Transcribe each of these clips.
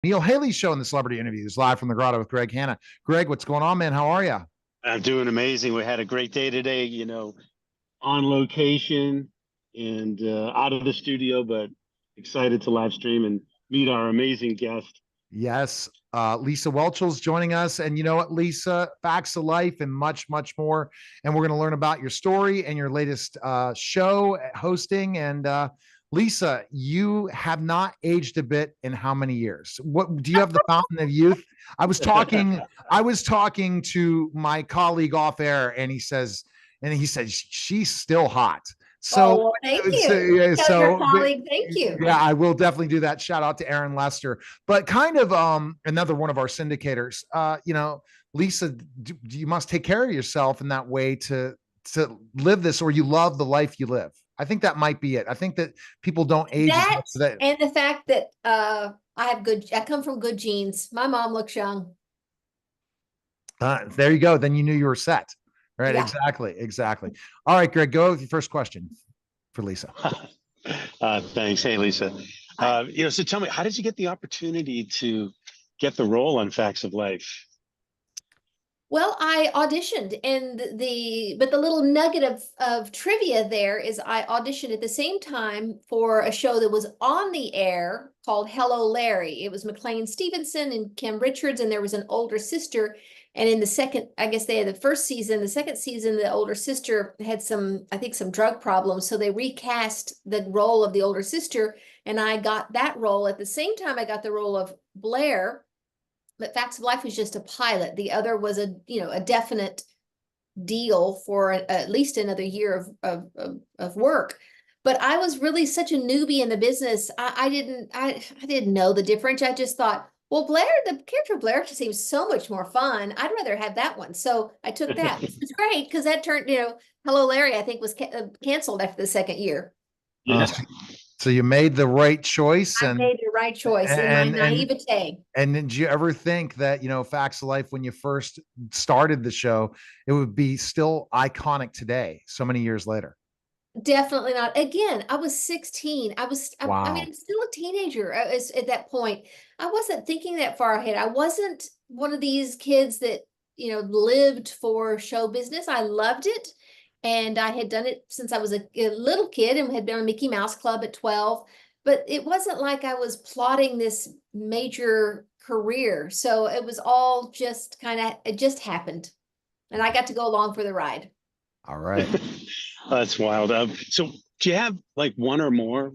Neil Haley's show in the Celebrity Interviews, live from the Grotto with Greg Hanna. Greg, what's going on, man? How are you? I'm doing amazing. We had a great day today, on location and out of the studio, but excited to live stream and meet our amazing guest. Yes, Lisa Whelchel's joining us. And you know what, Lisa, facts of life and much, much more. And we're going to learn about your story and your latest show hosting. And Lisa, you have not aged a bit in how many years? What do you have, the fountain of youth? I was talking, I was talking to my colleague off air, and he said she's still hot. Oh, So, well, thank so, you. yeah, Tell your so colleague, thank you. yeah, I will definitely do that. Shout out to Aaron Lester. But kind of another one of our syndicators. Lisa, you must take care of yourself in that way to live this, or you love the life you live. I think that might be it. I think that people don't age as much today. And the fact that I come from good genes. My mom looks young. There you go. Then you knew you were set. Right. Yeah. Exactly. All right, Greg, go with your first question for Lisa. Thanks. Hey, Lisa. So tell me, how did you get the opportunity to get the role on Facts of Life? Well, I auditioned, and but the little nugget of trivia there is I auditioned at the same time for a show that was on the air called Hello, Larry. It was McLean Stevenson and Kim Richards, and there was an older sister. And in the second, I guess they had the first season, the second season, the older sister had some drug problems. So they recast the role of the older sister, and I got that role. At the same time, I got the role of Blair. But Facts of Life was just a pilot. The other was a definite deal for at least another year of work. But I was really such a newbie in the business. I didn't know the difference. I just thought, well, Blair, the character of Blair just seems so much more fun. I'd rather have that one. So I took that. It's great because that turned, Hello, Larry, I think was canceled after the second year. Yeah. So you made the right choice. I made the right choice in my naivete. And did you ever think that, Facts of Life, when you first started the show, it would be still iconic today, so many years later? Definitely not. Again, I was 16. Wow. I mean, I'm still a teenager at that point. I wasn't thinking that far ahead. I wasn't one of these kids that, lived for show business. I loved it. And I had done it since I was a little kid and had been on Mickey Mouse Club at 12. But it wasn't like I was plotting this major career. So it was all just it just happened. And I got to go along for the ride. All right. That's wild. So do you have like one or more,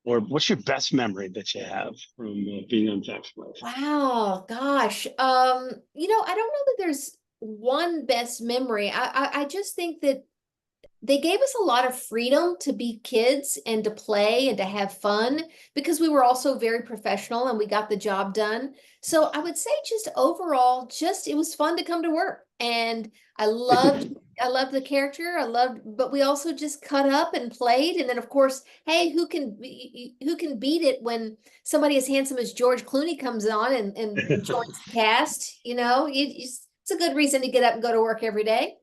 or what's your best memory that you have from being on Facts of Life? Wow, gosh. I don't know that there's one best memory. I just think that they gave us a lot of freedom to be kids and to play and to have fun because we were also very professional and we got the job done. So I would say just overall, it was fun to come to work. And I loved the character. But we also just cut up and played. And then of course, hey, who can beat it when somebody as handsome as George Clooney comes on and joins the cast? It's a good reason to get up and go to work every day.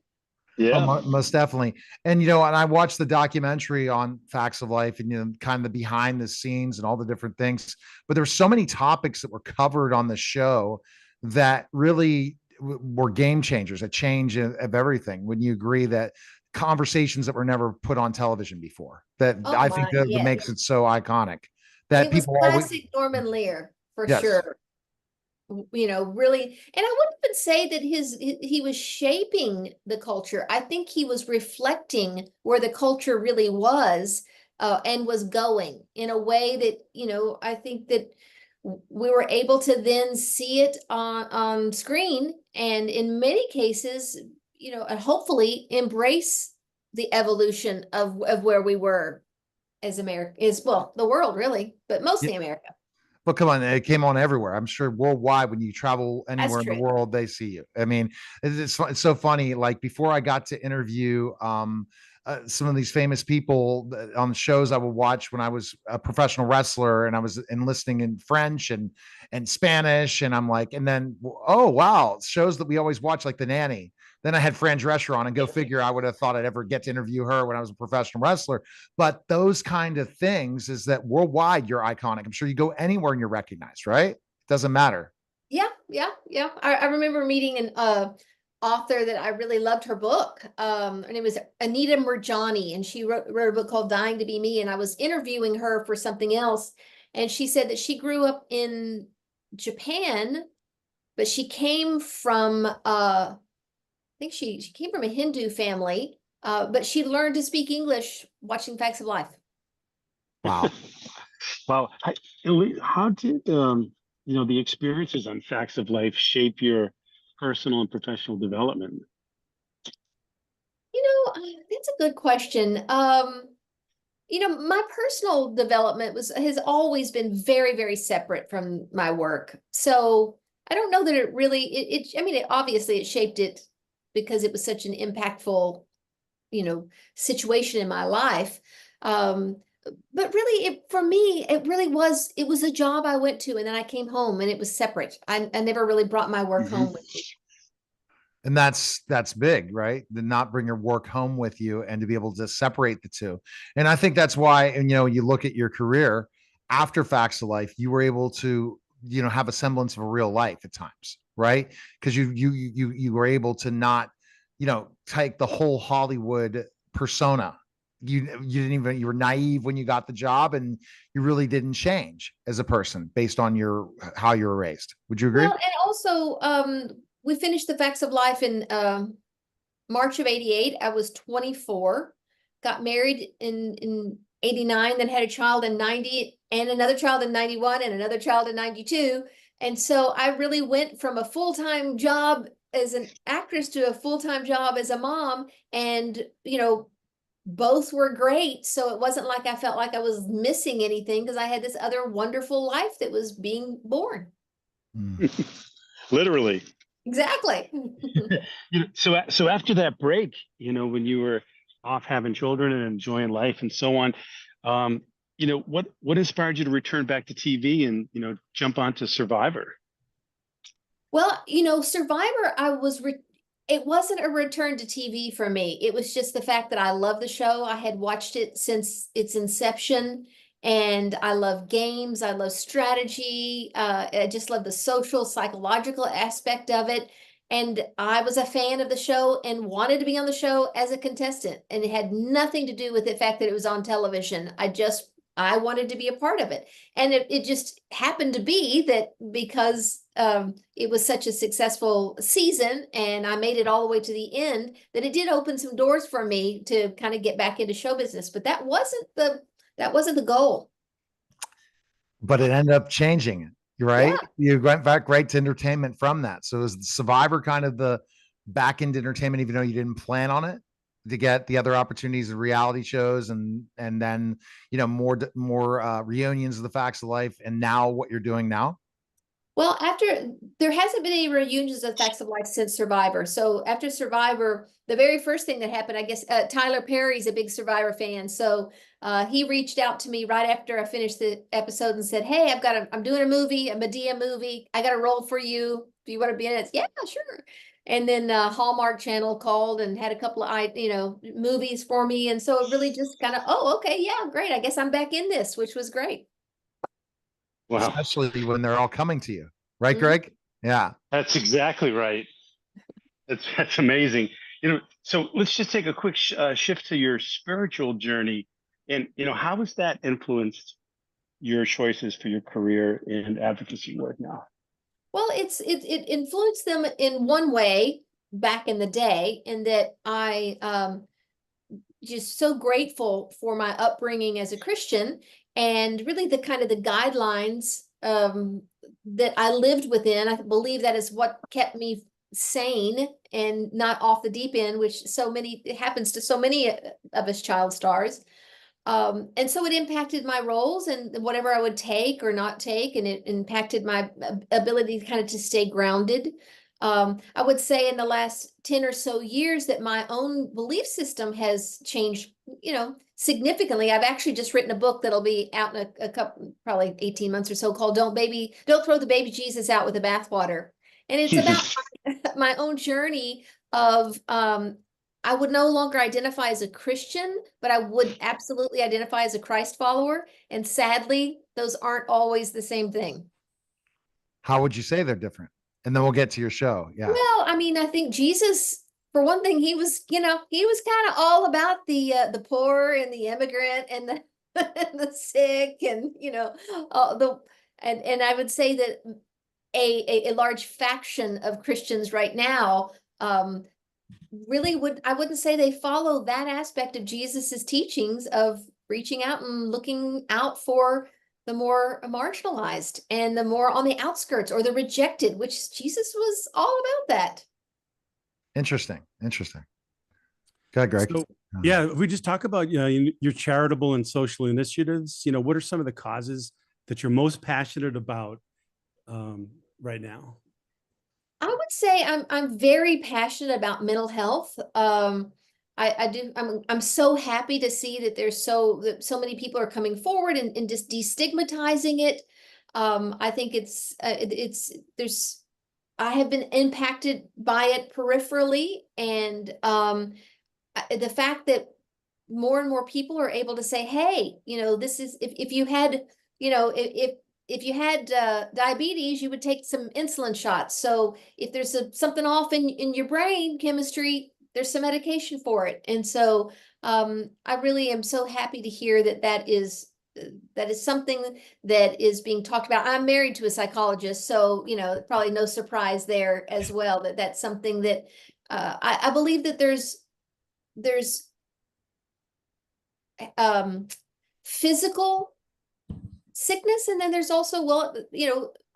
Yeah, most definitely. And, and I watched the documentary on Facts of Life and, kind of the behind the scenes and all the different things, but there's so many topics that were covered on the show that really were game changers, a change of everything. Wouldn't you agree that conversations that were never put on television before, that I think that makes it so iconic that it people was classic Norman Lear for sure. Really, and I wouldn't even say that he was shaping the culture. I think he was reflecting where the culture really was and was going in a way that, I think that we were able to then see it on screen and in many cases, and hopefully embrace the evolution of where we were as America the world really, but mostly America. Well, come on, it came on everywhere. I'm sure worldwide, when you travel anywhere in the world, they see you. I mean, it's so funny. Like before I got to interview some of these famous people on the shows I would watch when I was a professional wrestler and I was enlisting in French and Spanish. And I'm like, and then, oh, wow, shows that we always watch, like The Nanny. Then I had Fran Drescher on, and go figure, I would have thought I'd ever get to interview her when I was a professional wrestler. But those kind of things is that worldwide, you're iconic. I'm sure you go anywhere and you're recognized, right? doesn't matter. Yeah. I remember meeting an author that I really loved her book. Her name was Anita Murjani, and she wrote a book called Dying to Be Me. And I was interviewing her for something else. And she said that she grew up in Japan, but she came from, I think she came from a Hindu family, but she learned to speak English watching Facts of Life. Wow. Wow. How did, the experiences on Facts of Life shape your personal and professional development? That's a good question. My personal development has always been very, very separate from my work. So I don't know that it really, obviously it shaped it because it was such an impactful, situation in my life. But really, for me, it was a job I went to, and then I came home and it was separate. I never really brought my work home with me. And that's big, right? To not bring your work home with you and to be able to separate the two. And I think that's why, and you look at your career after Facts of Life, you were able to, have a semblance of a real life at times, right? Because you were able to not, take the whole Hollywood persona. You were naive when you got the job, and you really didn't change as a person based on how you were raised. Would you agree? Well, and also, we finished the Facts of Life in March of '88. I was 24, got married in '89, then had a child in '90, and another child in '91, and another child in '92. And so I really went from a full-time job as an actress to a full-time job as a mom. And, both were great. So it wasn't like I felt like I was missing anything, because I had this other wonderful life that was being born. Literally. Exactly. So after that break, when you were off having children and enjoying life and so on, what inspired you to return back to TV and, jump onto Survivor? Well, Survivor, it wasn't a return to TV for me. It was just the fact that I love the show. I had watched it since its inception, and I love games. I love strategy. I just love the social, psychological aspect of it. And I was a fan of the show and wanted to be on the show as a contestant. And it had nothing to do with the fact that it was on television. I wanted to be a part of it. And it just happened to be that because it was such a successful season and I made it all the way to the end, that it did open some doors for me to kind of get back into show business. But that wasn't the goal. But it ended up changing, right? Yeah. You went back right to entertainment from that. So is Survivor kind of the back end entertainment, even though you didn't plan on it, to get the other opportunities of reality shows and then, more reunions of the Facts of Life, and now what you're doing now? Well, there hasn't been any reunions of Facts of Life since Survivor. So after Survivor, the very first thing that happened, I guess, Tyler Perry's a big Survivor fan. So he reached out to me right after I finished the episode and said, "Hey, I'm doing a movie, a Medea movie. I got a role for you. Do you want to be in it?" Yeah, sure. And then Hallmark Channel called and had a couple of, movies for me. And so it really just kind of, oh, okay, yeah, great. I guess I'm back in this, which was great. Wow. Especially when they're all coming to you, right, Greg? Yeah. That's exactly right. That's amazing. So let's just take a quick shift to your spiritual journey. And, how has that influenced your choices for your career and advocacy work now? Well, it influenced them in one way back in the day, in that I just so grateful for my upbringing as a Christian, and really the kind of the guidelines that I lived within. I believe that is what kept me sane and not off the deep end, which it happens to so many of us child stars. And so it impacted my roles and whatever I would take or not take, and it impacted my ability to stay grounded. I would say in the last 10 or so years that my own belief system has changed, significantly. I've actually just written a book that'll be out in a couple, probably 18 months or so, called Don't Throw the Baby Jesus Out with the Bathwater. And it's about my own journey of, I would no longer identify as a Christian, but I would absolutely identify as a Christ follower. And sadly, those aren't always the same thing. How would you say they're different? And then we'll get to your show. Yeah. Well, I mean, I think Jesus, for one thing, he was kind of all about the poor and the immigrant and the and the sick and all the and I would say that a large faction of Christians right now really I wouldn't say they follow that aspect of Jesus's teachings of reaching out and looking out for the more marginalized and the more on the outskirts or the rejected, which Jesus was all about that. Interesting. Interesting. Go ahead, Greg. So, yeah, if we just talk about your charitable and social initiatives, what are some of the causes that you're most passionate about right now? I would say I'm very passionate about mental health. I'm so happy to see that that so many people are coming forward and just destigmatizing it. I think I have been impacted by it peripherally, and the fact that more and more people are able to say, hey, this is if you had, if you had diabetes, you would take some insulin shots. So if there's something off in your brain chemistry, there's some medication for it. And so I really am so happy to hear that is something that is being talked about. I'm married to a psychologist, so probably no surprise there as well, that's something that I believe that there's physical sickness, and then there's also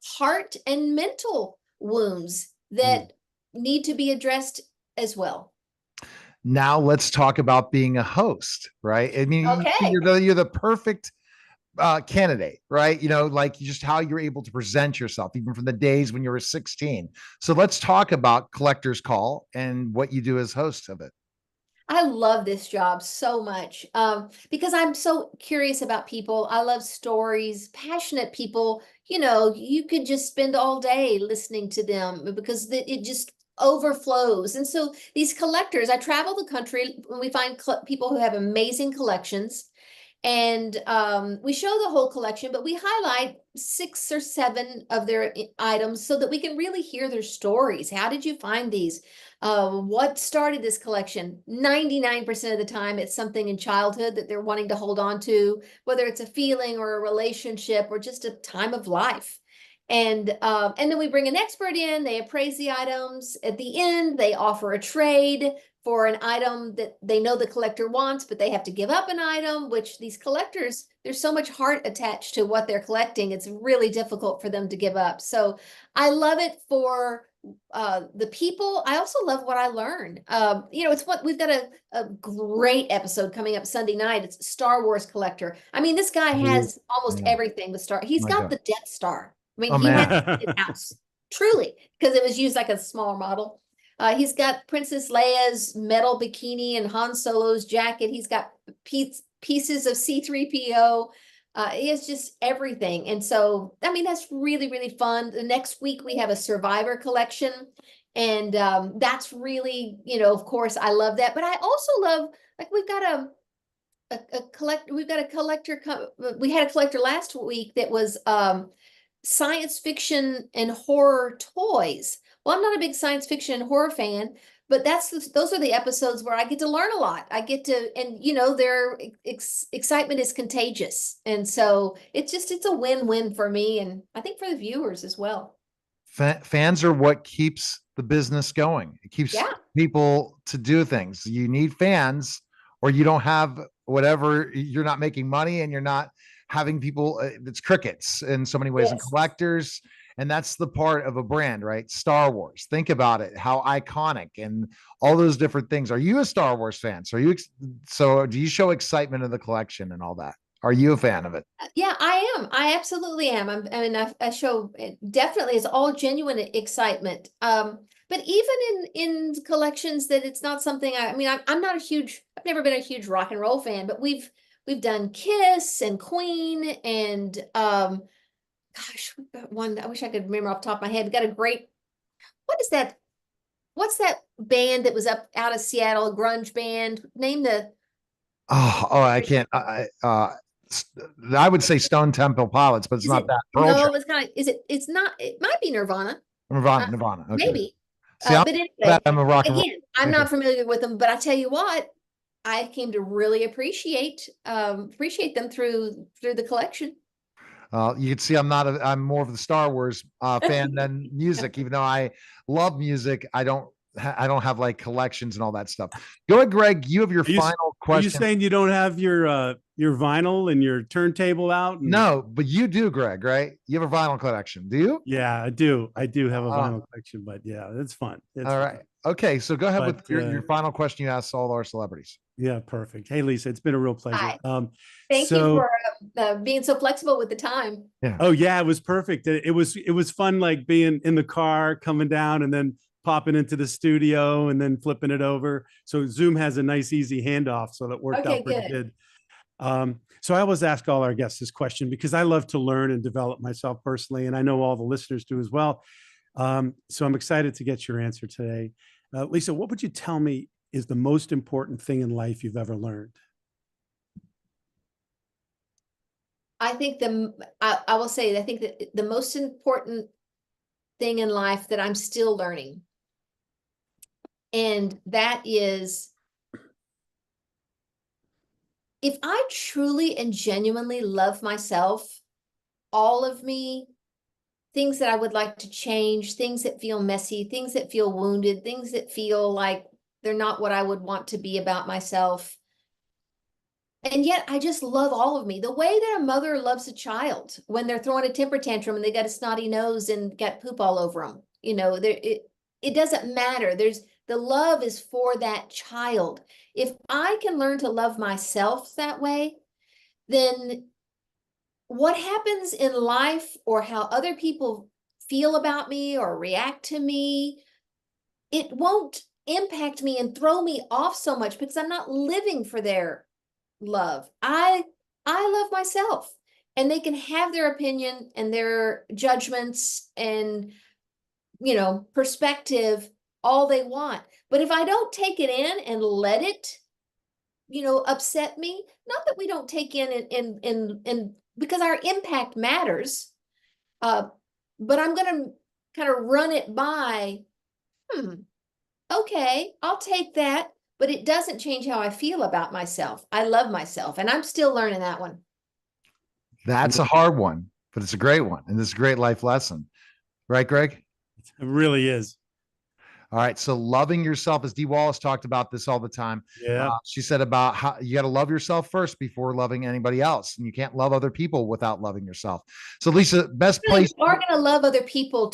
heart and mental wounds that need to be addressed as well. Now let's talk about being a host, right? I mean, okay. you're the perfect candidate, right? Like just how you're able to present yourself, even from the days when you were 16. So let's talk about Collector's Call and what you do as host of it. I love this job so much because I'm so curious about people. I love stories, passionate people. You could just spend all day listening to them because it just overflows. And so these collectors, I travel the country when we find people who have amazing collections. And we show the whole collection, but we highlight 6 or 7 of their items so that we can really hear their stories. How did you find these? What started this collection? 99% of the time, it's something in childhood that they're wanting to hold on to, whether it's a feeling or a relationship or just a time of life. And then we bring an expert in, they appraise the items. At the end, they offer a trade for an item that they know the collector wants, but they have to give up an item, which these collectors, there's so much heart attached to what they're collecting. It's really difficult for them to give up. So I love it for the people. I also love what I learn. It's what we've got a great episode coming up Sunday night. It's Star Wars Collector. I mean, this guy has almost everything with Star. He's got the Death Star. I mean, he had it in-house, truly, because it was used like a smaller model. He's got Princess Leia's metal bikini and Han Solo's jacket. He's got pieces of C-3PO. He has just everything. And so, I mean, that's really, really fun. The next week we have a Survivor collection. And that's really, of course, I love that. But I also love, like, we've got a collector. We had a collector last week that was science fiction and horror toys. Well, I'm not a big science fiction and horror fan, but those are the episodes where I get to learn a lot. I get to, and their excitement is contagious. And so it's a win-win for me. And I think for the viewers as well. Fans are what keeps the business going. It keeps people to do things. You need fans or you don't have whatever, you're not making money and you're not having people, it's crickets in so many ways, and collectors. And that's the part of a brand, right? Star Wars. Think about it, how iconic and all those different things. Are you a Star Wars fan? So do you show excitement of the collection and all that? Are you a fan of it? Yeah, I am. I absolutely am. I show definitely it's all genuine excitement. But even in collections that it's not something I'm I've never been a huge rock and roll fan, but we've done Kiss and Queen and gosh, we've got one. I wish I could remember off the top of my head. We got a great, what's that band that was out of Seattle, a grunge band? Name the I can't. I would say Stone Temple Pilots, but it's not that. Pearl No, Jam. it's kind of, it's not, it might be Nirvana. Nirvana. Okay. Maybe. See, But anyway, I'm a rock and roll. again, I'm not familiar with them, but I tell you what, I came to really appreciate them through the collection. You can see I'm more of the Star Wars fan than music, even though I love music. I don't have like collections and all that stuff. Go ahead, Greg. You have your final question. Are you saying you don't have your vinyl and your turntable out? No, but you do, Greg, right? You have a vinyl collection, do you? Yeah, I do. I do have a vinyl collection, but yeah, it's fun. All right. Okay, so go ahead with your final question you asked all our celebrities. Yeah, perfect. Hey, Lisa, it's been a real pleasure. Hi. Thank you for being so flexible with the time. Yeah. Oh yeah, it was perfect. It was fun, like being in the car, coming down, and then popping into the studio, and then flipping it over. So Zoom has a nice, easy handoff, so that worked out pretty good. So I always ask all our guests this question because I love to learn and develop myself personally, and I know all the listeners do as well. So I'm excited to get your answer today. Lisa, what would you tell me is the most important thing in life you've ever learned? I think I will say, I think that the most important thing in life that I'm still learning, and that is, if I truly and genuinely love myself, all of me, things that I would like to change, things that feel messy, things that feel wounded, things that feel like they're not what I would want to be about myself. And yet I just love all of me. The way that a mother loves a child when they're throwing a temper tantrum and they got a snotty nose and got poop all over them. You know, it doesn't matter. The love is for that child. If I can learn to love myself that way, then what happens in life or how other people feel about me or react to me, it won't impact me and throw me off so much because I'm not living for their love. I love myself, and they can have their opinion and their judgments and, you know, perspective all they want. But if I don't take it in and let it, you know, upset me, not that we don't take in because our impact matters, but I'm going to kind of run it by, okay, I'll take that, but it doesn't change how I feel about myself. I love myself, and I'm still learning that one. That's a hard one, but it's a great one, and it's a great life lesson. Right, Greg? It really is. All right. So loving yourself, as Dee Wallace talked about this all the time. Yeah. She said about how you got to love yourself first before loving anybody else. And you can't love other people without loving yourself. So Lisa, best place. We are going to love other people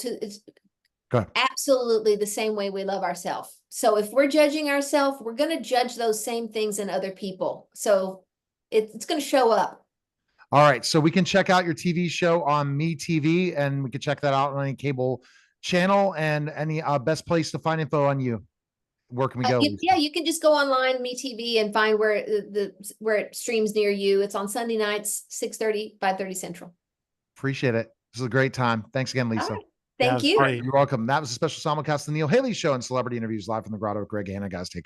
absolutely the same way we love ourselves. So if we're judging ourselves, we're going to judge those same things in other people. So it's going to show up. All right. So we can check out your TV show on MeTV, and we can check that out on any cable channel. And any best place to find info on you. Where can we go? Yeah, you can just go online, MeTV, and find where it streams near you. It's on Sunday nights, 6:30, 5:30 Central. Appreciate it. This is a great time. Thanks again, Lisa. Right. Thank you. You're welcome. That was a special simulcast of the Neil Haley Show and celebrity interviews live from the Grotto with Greg Hanna. Guys, take care.